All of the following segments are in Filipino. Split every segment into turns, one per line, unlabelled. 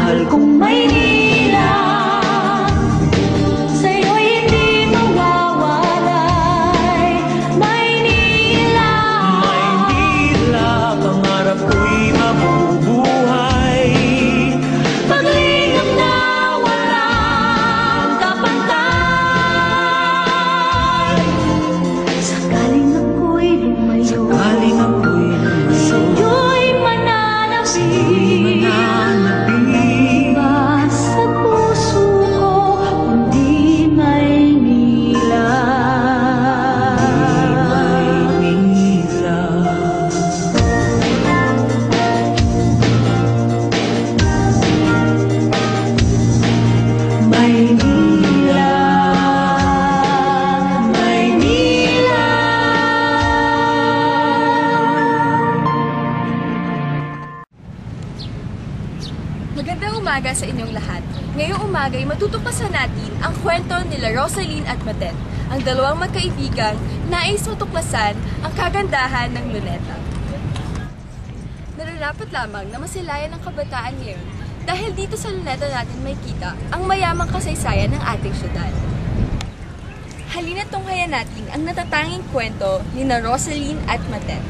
Mahal kong Maynila, sa'yo'y hindi mawawalay. Maynila,
Maynila, pangarap ko'y mabubuhay.
paglingap na walang kapantay. Sakaling ako'y lumayo,
Sakaling ako'y
sa'yo'y mananapig. Iba sa puso ko, kundi Maynila.
Maynila.
Maynila, Maynila.
Magandang umaga sa inyong lahat. Ngayong umaga ay matutuklasan natin ang kwento nila Rosaline at Matet, ang dalawang magkaibigang nais matuklasan ang kagandahan ng Luneta. Nararapat lamang na masilayan ng kabataan ngayon dahil dito sa Luneta natin may kita ang mayamang kasaysayan ng ating syudad. Halina't tunghayan natin ang natatanging kwento ni na Rosaline at Matet.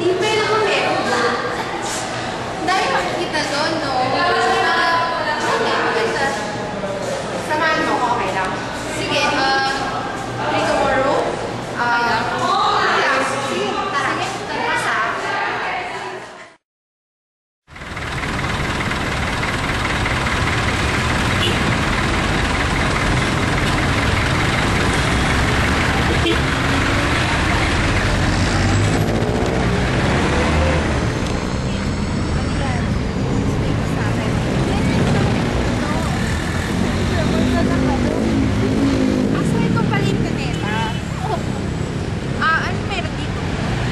Hindi pa yun ako meron ba? Ang dami makikita doon, no? Okay, maganda. Samahan mo ko, okay lang. Sige, free tomorrow? Okay lang. Sige, tara. Tara sa Asa ito pala yung Luneta? Ano meron dito?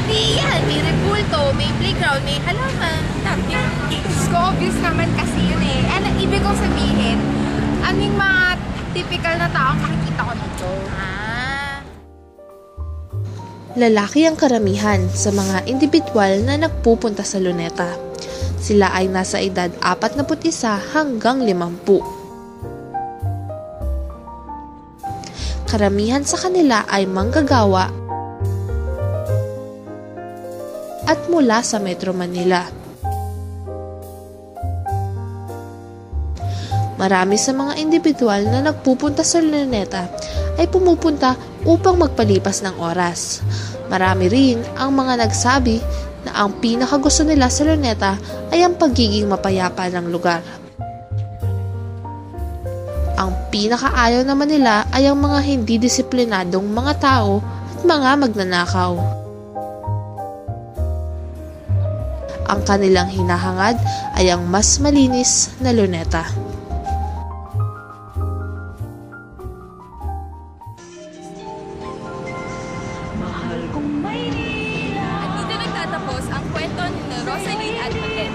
Di yan, may repulto, may playground, may halaman. Diyos ko, obvious naman kasi yun eh. Ano, ibig kong sabihin, ano yung mga typical na taong makikita ko dito?
Lalaki ang karamihan sa mga individual na nagpupunta sa Luneta. Sila ay nasa edad 41 hanggang 50. Karamihan sa kanila ay manggagawa at mula sa Metro Manila. Marami sa mga individual na nagpupunta sa Luneta ay pumupunta upang magpalipas ng oras. Marami rin ang mga nagsabi na ang pinakagusto nila sa Luneta ay ang pagiging mapayapa ng lugar. Ang pinakaayaw naman nila ay ang mga hindi disiplinadong mga tao at mga magnanakaw. Ang kanilang hinahangad ay ang mas malinis na Luneta.
Mahal kong Maynila.
At dito nagtatapos ang kwento ni na Rosaline at Matet.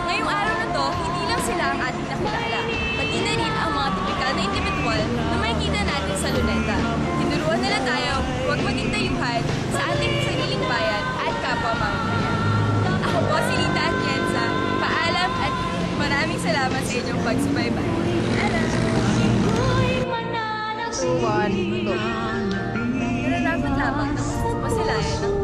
Ngayong araw na to, hindi lang sila ang ating nakilala, pati na rin ang mga tipikal na individual na makikita natin sa Luneta. Tinuruan nila tayo huwag maging dayuhan sa ating sariling bayan at kapwa mamamayan. Ako po si Lita Atienza. Paalam at maraming salamat sa inyong pagsubaybay.
Ako'y mananapig.
Nararapat lamang na masilayan ng